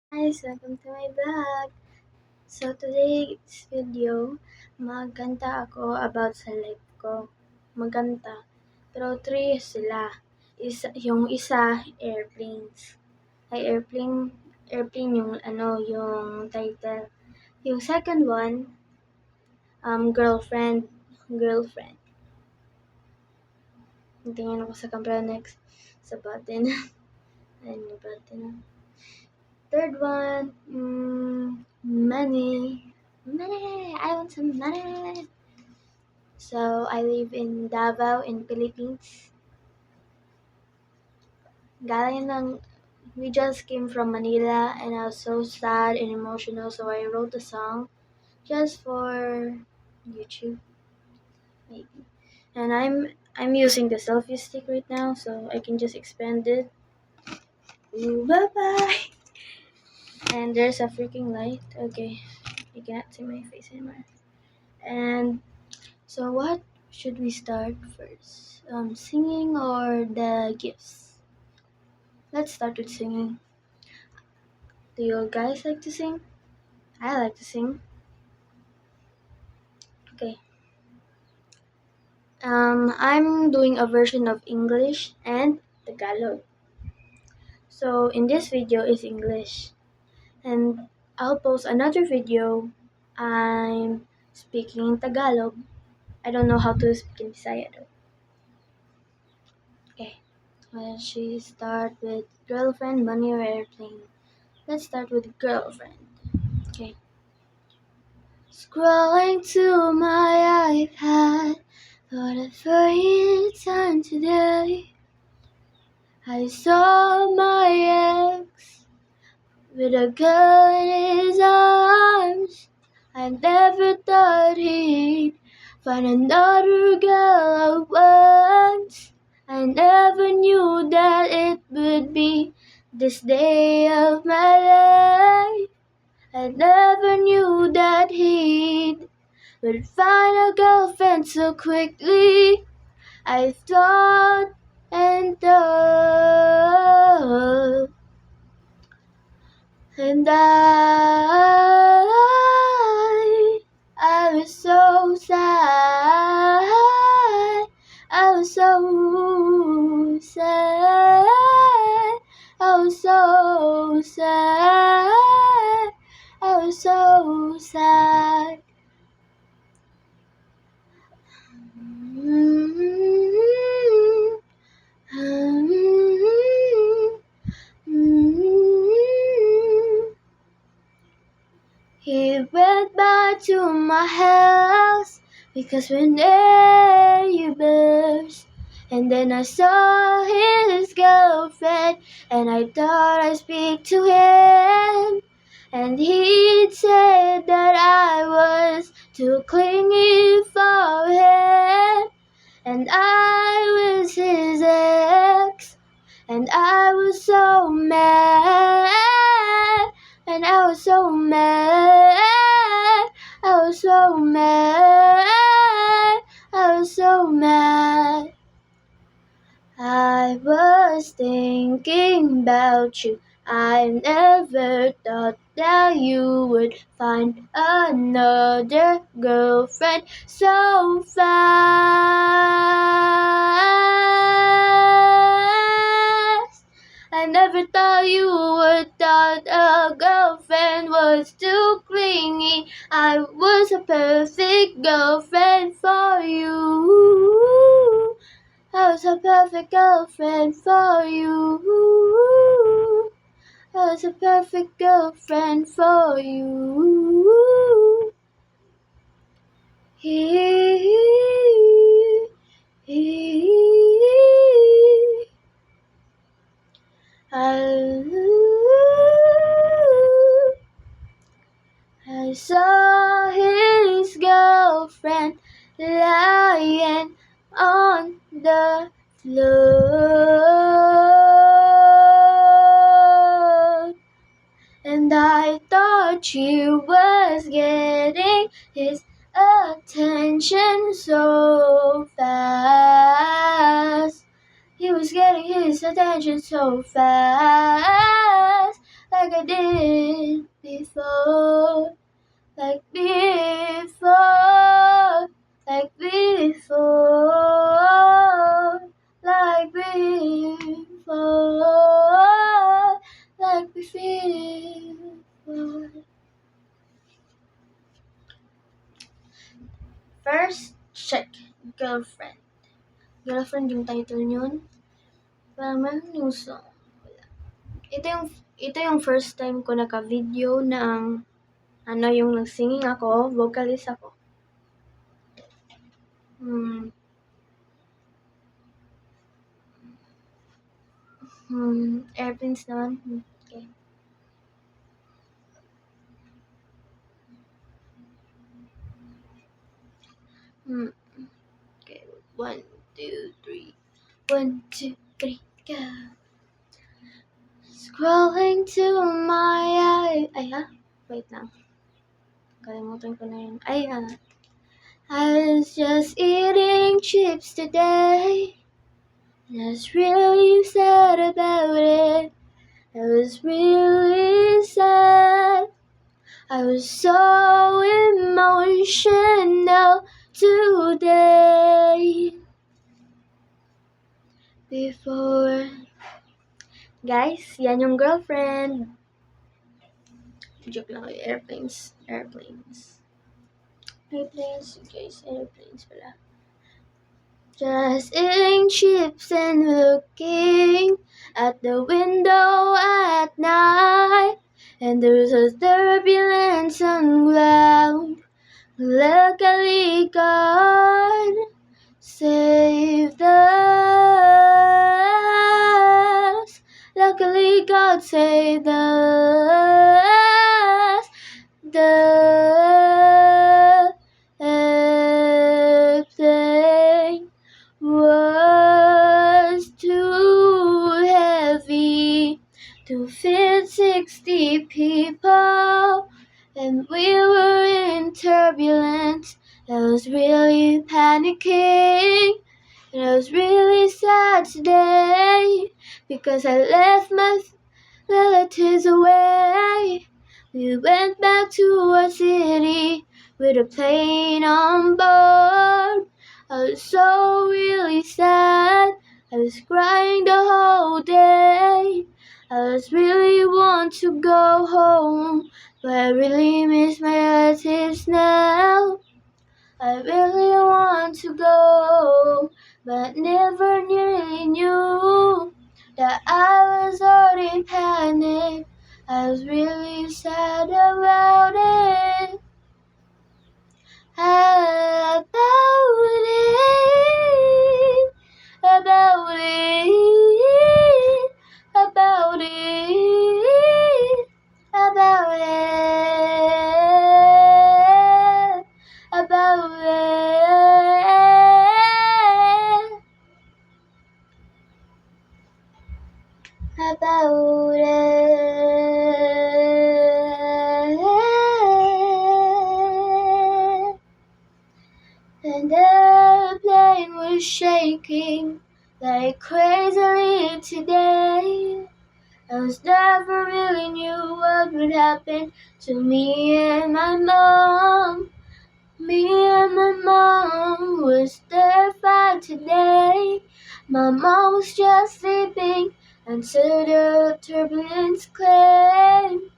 Guys, welcome to my vlog. So today's video, magkanta ako about sa life ko. Magkanta. Pero three sila. Yung isa, airplanes. Airplane yung yung title. Yung second one, girlfriend. Tingnan ako sa camera next sa button. Ayun yung button. Third one, money. Money! I want some money! So, I live in Davao in Philippines. We just came from Manila and I was so sad and emotional, so I wrote a song just for YouTube, maybe. And I'm using the selfie stick right now, so I can just expand it. Ooh, bye-bye! And there's a freaking light. Okay, you cannot see my face anymore. And so what should we start first? Singing or the gifts? Let's start with singing. Do you guys like to sing? I like to sing. Okay. I'm doing a version of English and Tagalog. So in this video is English. And I'll post another video. I'm speaking Tagalog. I don't know how to speak in Bisaya though. Okay. Well, she start with girlfriend, money, or airplane. Let's start with girlfriend. Okay. Scrolling to my iPad for the first time today. I saw my ex with a girl in his arms. I never thought he'd find another girl at once. I never knew that it would be this day of my life. I never knew that he would find a girlfriend so quickly. I thought and thought, and I was so sad. I was so sad. I was so sad. I was so sad. He went by to my house because we're neighbors. And then I saw his girlfriend and I thought I'd speak to him. And he said that I was too clingy for him. And I was his ex. And I was so mad. And I was so mad. I was so mad. I was so mad. I was thinking about you. I never thought that you would find another girlfriend so fast. I never thought you would thought a girlfriend was too clingy. I was a perfect girlfriend for you. I was a perfect girlfriend for you. I was a perfect girlfriend for you. I saw his girlfriend lying on the floor, and I thought she was getting his attention so fast. He was getting his attention so fast. like I did before, like before, like before, like before, like before. First, check girlfriend. Girlfriend yung title yun. Parang meron yung song. Ito yung first time ko naka-video na yung nag-singing ako, vocalist ako. Airplanes naman. Okay. Okay. 1, 2, 3. 1, 2, 3, go. Scrolling to my eye. Wait lang. Kalimutan ko na yun. I was just eating chips today. I was really sad about it. I was really sad. I was so emotional today. Before. Guys, yan yung girlfriend. Joke lang kayo. Airplanes. Airplanes, guys. Airplanes pala. Just eating chips and looking at the window at night. And there's a turbulence on ground. Luckily God saved us. Luckily God saved us. The airplane was too heavy to fit 60 people, and we were in turbulence. I was really panicking, and I was really sad today because I left my relatives away. We went back to our city with a plane on board. I was so really sad. I was crying the whole day. I was really want to go home, but I really miss my relatives now. I really want to go, but never really knew that I was already in panic. I was really sad about it. About it. About it. About it. About it. About it. About it. And the plane was shaking like crazily today. I was never really knew what would happen to me and my mom. Me and my mom was terrified today. My mom was just sleeping until the turbulence came.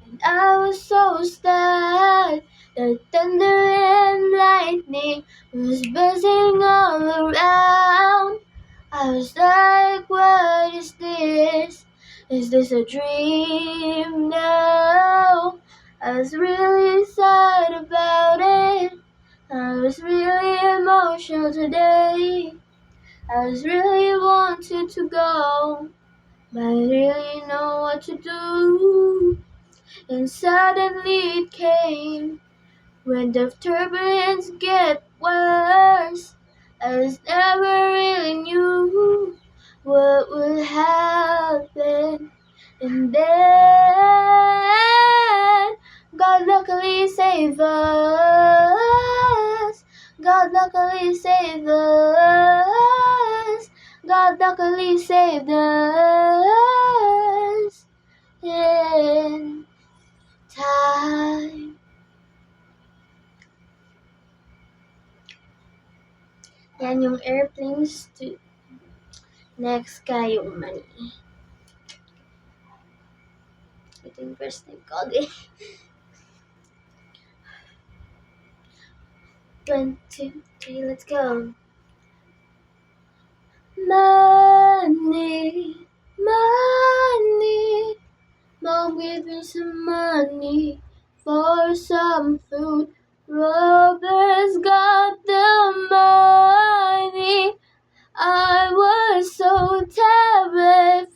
And I was so sad. The thunder and lightning was buzzing all around. I was like, what is this? Is this a dream? No. I was really sad about it. I was really emotional today. I was really wanted to go, but I really know what to do. And suddenly it came, when the turbulence get worse. I was never really knew what would happen. And then God luckily saved us. God luckily saved us. God luckily saved us. Yeah. in time. Yan yung airplanes to next ka yung money. Ito yung first time ko. Okay. 1, 2, 3, let's go. Money, money, mom give me some money for some food. Robbers got the money. I was so terrified.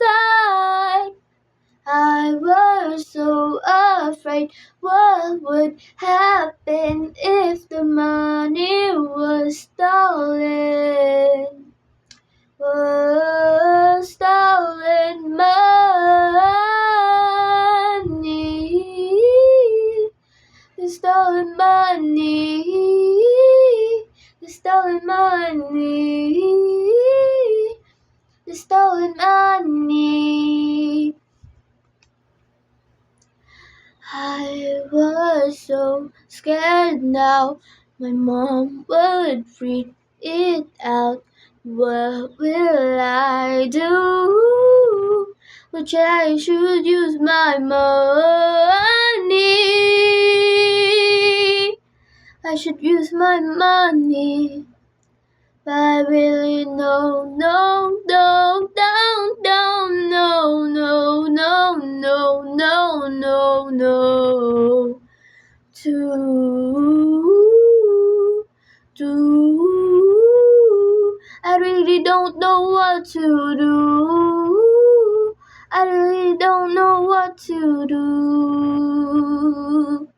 I was so afraid. What would happen if the money was stolen? Was stolen money. The stolen money. The stolen money. The stolen money. I was so scared now. My mom would freak it out. What will I do? Which I should use my money. I should use my money. But I really no, no, no, no, no, no, no, no, no, no, no, no. I really don't know what to do. I really don't know what to do.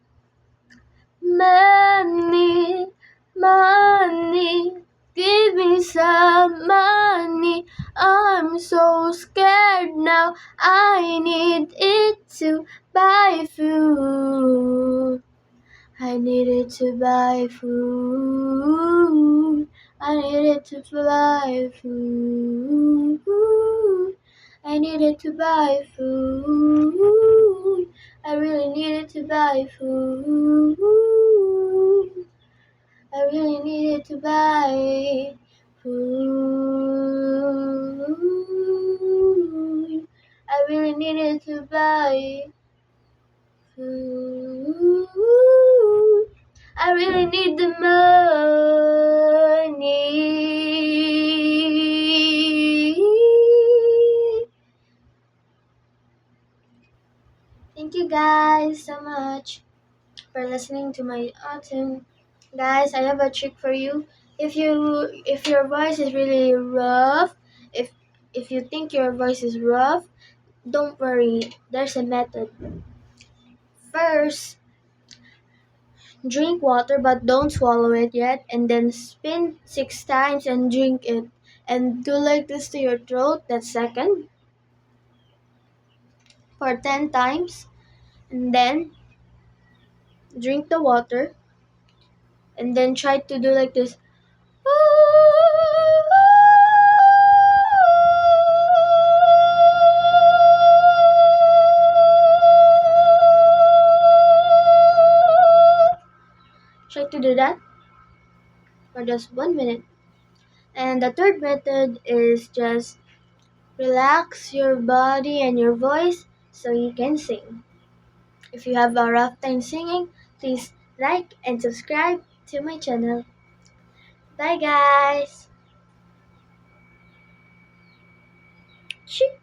Money, money, give me some money. I'm so scared now. I need it to buy food. I needed to buy food. I needed to buy food. I needed to buy food. I really needed to buy food. I really needed to buy food. I really needed to buy food. I really need the money. Thank you guys so much for listening to my autumn. Guys, I have a trick for you. If your voice is really rough, if you think your voice is rough, don't worry. There's a method. First, drink water but don't swallow it yet, and then spin 6 times and drink it. And do like this to your throat, that's second, for 10 times. And then drink the water, and then try to do like this. Try to do that for just 1 minute. And the third method is just relax your body and your voice so you can sing. If you have a rough time singing, please like and subscribe to my channel. Bye guys! Chick.